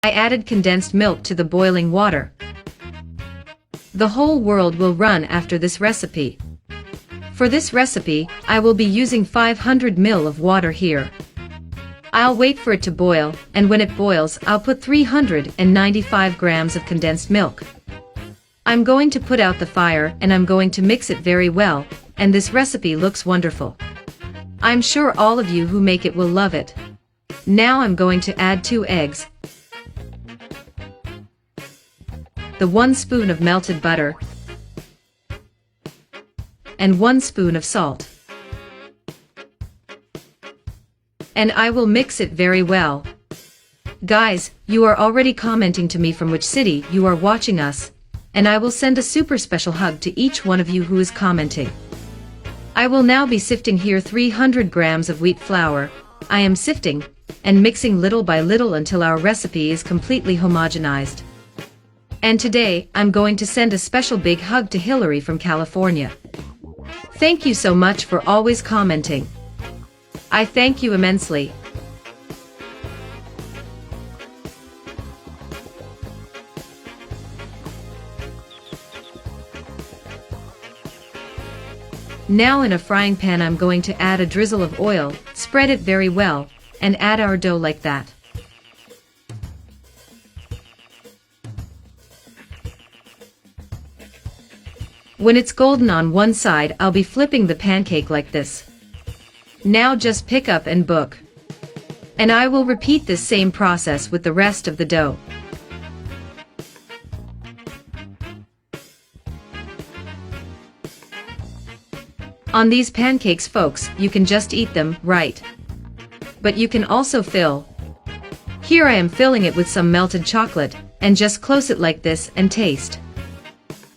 I added condensed milk to the boiling water. The whole world will run after this recipe. For this recipe, I will be using 500 ml of water here. I'll wait for it to boil, and when it boils, I'll put 395 grams of condensed milk. I'm going to put out the fire and I'm going to mix it very well, and this recipe looks wonderful. I'm sure all of you who make it will love it. Now I'm going to add 2 eggs, the 1 spoon of melted butter, and 1 spoon of salt. And I will mix it very well. Guys, you are already commenting to me from which city you are watching us, and I will send a super special hug to each one of you who is commenting. I will now be sifting here 300 grams of wheat flour. I am sifting and mixing little by little until our recipe is completely homogenized. And today, I'm going to send a special big hug to Hillary from California. Thank you so much for always commenting. I thank you immensely. Now in a frying pan I'm going to add a drizzle of oil, spread it very well, and add our dough like that. When it's golden on one side, I'll be flipping the pancake like this. Now just pick up and book. And I will repeat this same process with the rest of the dough. On these pancakes, folks, you can just eat them, right? But you can also fill. Here I am filling it with some melted chocolate, and just close it like this and taste.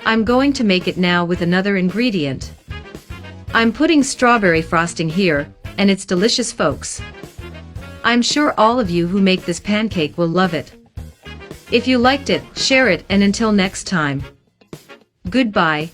I'm going to make it now with another ingredient. I'm putting strawberry frosting here, and it's delicious, folks. I'm sure all of you who make this pancake will love it. If you liked it, share it, and until next time. Goodbye.